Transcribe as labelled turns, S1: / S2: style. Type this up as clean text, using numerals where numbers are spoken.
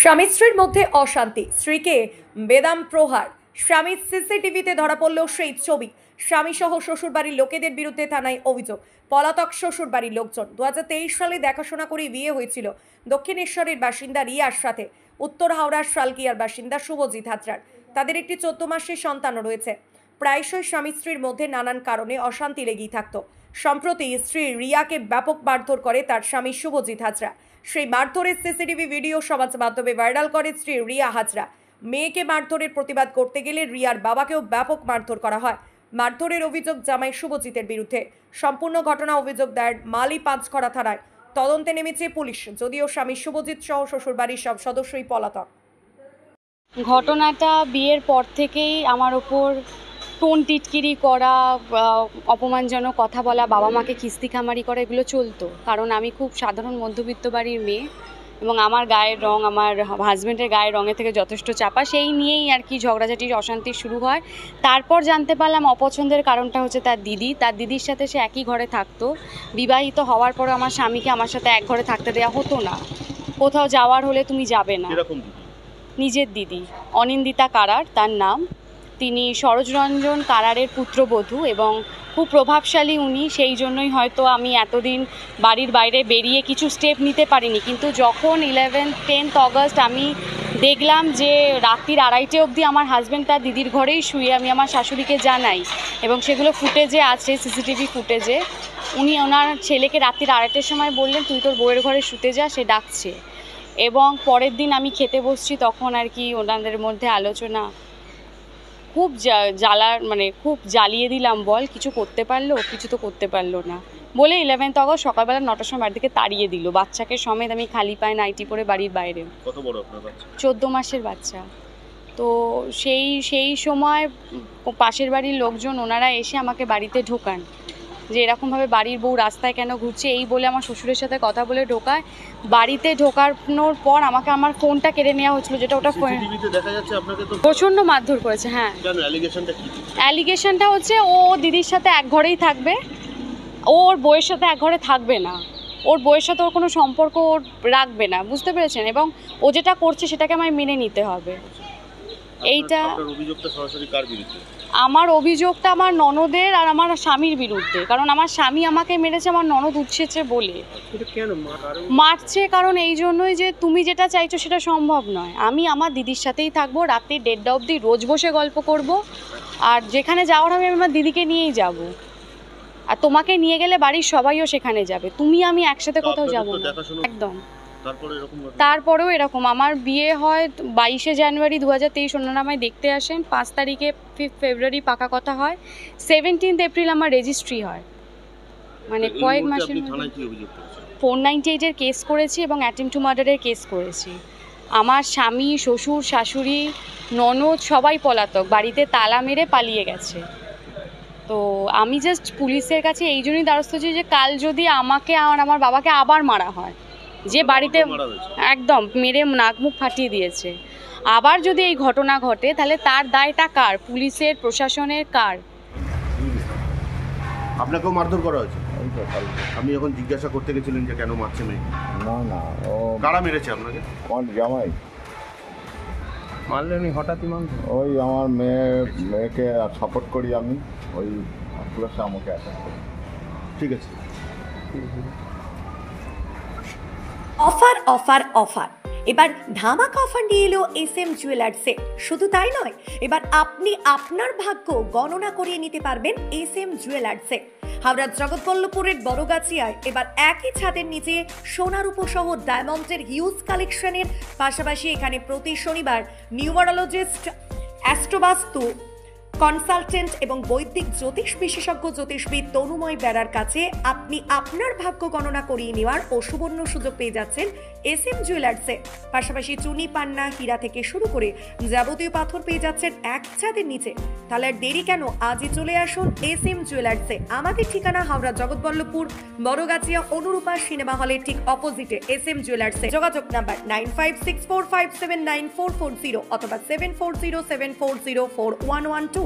S1: স্বামী স্ত্রীর মধ্যে অশান্তি, স্ত্রীকে বেদম প্রহার, স্বামীর সিসিটিভিতে ধরা পড়ল সেই ছবি। স্বামী সহ শ্বশুরবাড়ির লোকেদের বিরুদ্ধে থানায় অভিযোগ। পলাতক শ্বশুরবাড়ির লোকজন। 2023 সালে দেখাশোনা করে বিয়ে হয়েছিল দক্ষিণেশ্বরের বাসিন্দা রিয়ার সাথে উত্তর হাওড়ার শালকিয়ার বাসিন্দা শুভজিৎ হাজরার। তাদের একটি 14 মাসের সন্তানও রয়েছে। প্রায়শই স্বামী স্ত্রীর মধ্যে নানান কারণে অশান্তি লেগেই থাকতো। সম্প্রতি স্ত্রী রিয়াকে ব্যাপক মারধর করে তার স্বামী শুভজিৎ হাজরা। সেই মারধরের সিসিটিভি ভিডিও সমাজ মাধ্যমে ভাইরাল করে স্ত্রী রিয়া হাজরা। মেয়েকে মারধরের প্রতিবাদ করতে গেলে রিয়ার বাবাকেও ব্যাপক মারধর করা হয়। মারধরের অভিযোগ জামাই শুভজিতের বিরুদ্ধে। সম্পূর্ণ ঘটনা অভিযোগ দায়ের মালি পাঁচখড়া থানায়। তদন্তে নেমেছে পুলিশ, যদিও স্বামী শুভজিৎ সহ শ্বশুরবাড়ির সব সদস্যই পলাতক।
S2: ঘটনাটা বিয়ের পর থেকেই আমার ওপর টোন টিটকিরি করা, অপমানজনক কথা বলা, বাবা মাকে খিস্তিখামারি করা, এগুলো চলতো। কারণ আমি খুব সাধারণ মধ্যবিত্ত বাড়ির মেয়ে এবং আমার গায়ের রং আমার হাজব্যান্ডের গায়ের রঙের থেকে যথেষ্ট চাপা। সেই নিয়েই আর কি ঝগড়াঝাটি অশান্তি শুরু হয়। তারপর জানতে পারলাম অপছন্দের কারণটা হচ্ছে তার দিদির সাথে সে একই ঘরে থাকতো। বিবাহিত হওয়ার পরে আমার স্বামীকে আমার সাথে এক ঘরে থাকতে দেওয়া হতো না। কোথাও যাওয়ার হলে তুমি যাবে না। নিজের দিদি অনিন্দিতা কারার তার নাম। তিনি সরোজরঞ্জন কারারের পুত্রবধূ এবং খুব প্রভাবশালী উনি। সেই জন্যই হয়তো আমি এতদিন বাড়ির বাইরে বেরিয়ে কিছু স্টেপ নিতে পারিনি। কিন্তু যখন 10th অগস্ট আমি দেখলাম যে রাত্রির 2:30 অবধি আমার হাজব্যান্ড তার দিদির ঘরেই শুয়ে, আমি আমার শাশুড়িকে জানাই এবং সেগুলো ফুটেজে আছে, সিসিটিভি ফুটেজে। উনি ওনার ছেলেকে রাত্রির 2:30টার সময় বললেন, তুই তোর বউয়ের ঘরে শুতে যা, সে ডাকছে। এবং পরের দিন আমি খেতে বসছি, তখন আর কি ওনাদের মধ্যে আলোচনা। খুব খুব জ্বালিয়ে দিলাম, বল কিছু করতে পারলো? কিছু তো করতে পারলো না বলে 11th অগস্ট সকালবেলা 9টার সময় বাড়ি থেকে তাড়িয়ে দিল, বাচ্চাকে সমেত। আমি খালি পায়ে নাইটি পরে বাড়ির বাইরে।
S3: কত বড় আপনার বাচ্চা?
S2: 14 মাসের বাচ্চা। তো সেই সময় পাশের বাড়ির লোকজন ওনারা এসে আমাকে বাড়িতে ঢোকান যে এরকমভাবে বাড়ির বউ রাস্তায় কেন ঘুরছে, এই বলে আমার শ্বশুরের সাথে কথা বলে ঢোকায়। বাড়িতে ঢোকানোর পর আমাকে আমার ফোনটা কেড়ে নেওয়া হয়েছিল, যেটা ওটা
S3: দেখা যাচ্ছে আপনাকে তো
S2: প্রচণ্ড মারধর করেছে। হ্যাঁ, অ্যালিগেশনটা হচ্ছে ও দিদির সাথে এক ঘরেই থাকবে, ওর বউয়ের সাথে এক ঘরে থাকবে না, ওর বউয়ের সাথে ওর কোনো সম্পর্ক ওর রাখবে না, বুঝতে পেরেছেন? এবং ও যেটা করছে সেটাকে আমায় মেনে নিতে হবে। এইটা
S3: অভিযোগটা সরাসরি কার বিরুদ্ধে?
S2: আমার অভিযোগটা আমার ননদের আর আমার স্বামীর বিরুদ্ধে। কারণ আমার স্বামী আমাকে মেরেছে আমার ননদ উঠছেছে বলে। মারছে কারণ এই জন্যই যে তুমি যেটা চাইছো সেটা সম্ভব নয়। আমি আমার দিদির সাথেই থাকবো, রাত্রি 1:30 অবধি রোজ বসে গল্প করব, আর যেখানে যাওয়ার হবে আমি আমার দিদিকে নিয়েই যাব। আর তোমাকে নিয়ে গেলে বাড়ির সবাইও সেখানে যাবে, তুমি আমি একসাথে কোথাও যাবো না। একদম। তারপরেও এরকম। আমার বিয়ে হয় 22শে জানুয়ারি 2023, ওনারা আমায় দেখতে আসেন। 5 তারিখে 5 ফেব্রুয়ারি পাকা কথা হয়। 17 এপ্রিল আমার রেজিস্ট্রি হয়। মানে কয়েক মাসের মধ্যে 498-এর কেস করেছি এবং অ্যাটেম্পট টু মার্ডারের কেস করেছি। আমার স্বামী, শ্বশুর, শাশুড়ি, ননদ সবাই পলাতক, বাড়িতে তালা মেরে পালিয়ে গেছে। তো আমি জাস্ট পুলিশের কাছে এই জন্যই দ্বারস্থ হচ্ছি যে কাল যদি আমাকে আর আমার বাবাকে আবার মারা হয়, যে বাড়িতে একদম মেরে নাক মুখ ফাটিয়ে দিয়েছে, আবার যদি এই ঘটনা ঘটে তাহলে তার দায়টা কার? পুলিশের, প্রশাসনের, কার?
S3: আপনাকেও মারধর করা হয়েছে? আপনি যখন জিজ্ঞাসা করতে গেছিলেন যে কেন মারছে মেয়ে?
S4: না, ও
S3: কারা মেরেছে আপনাকে?
S4: কোন জামাই
S5: মারলেনি হঠাৎই মারল?
S4: ওই আমার মেয়েকে সাপোর্ট করি আমি, ওই পুলিশে আমাকে অ্যাটাক করে।
S3: ঠিক আছে।
S1: অফার অফার অফার, এবার ধামাকা অফার নিয়ে এলো SM জুয়েলার্সে। শুধু তাই নয়, এবার আপনি আপনার ভাগ্য গণনা করিয়ে নিতে পারবেন SM জুয়েলার্সে। হাওড়ার জগৎবল্লভপুরের বড়গাছিয়ায় এবার একই ছাদের নিচে সোনার উপসহ ডায়মন্ডের হিউজ কালেকশনের পাশাপাশি এখানে প্রতি শনিবার নিউমারোলজিস্ট, অ্যাস্ট্রোবাস্তু কনসালটেন্ট এবং বৈদিক জ্যোতিষ বিশেষজ্ঞ জ্যোতিষবিদ তনুময় বেড়ার কাছে আপনি আপনার ভাগ্য গণনা করিয়ে নেওয়ার ও সুবর্ণ সুযোগ পেয়ে যাচ্ছেন SM জুয়েলার্সে। পাশাপাশি চুনি, পান্না, হীরা থেকে শুরু করে যাবতীয় পাথর পেয়ে যাচ্ছেন এক ছাদের নিচে। তাহলে আর দেরি কেন, আজই চলে আসুন SM জুয়েলার্সে। আমাদের ঠিকানা হাওড়া জগৎবল্লভপুর বড়গাছিয়া অনুরূপা সিনেমা হলের ঠিক অপোজিটে SM জুয়েলার্সে। যোগাযোগ নাম্বার 9564579440 অথবা 7407404112।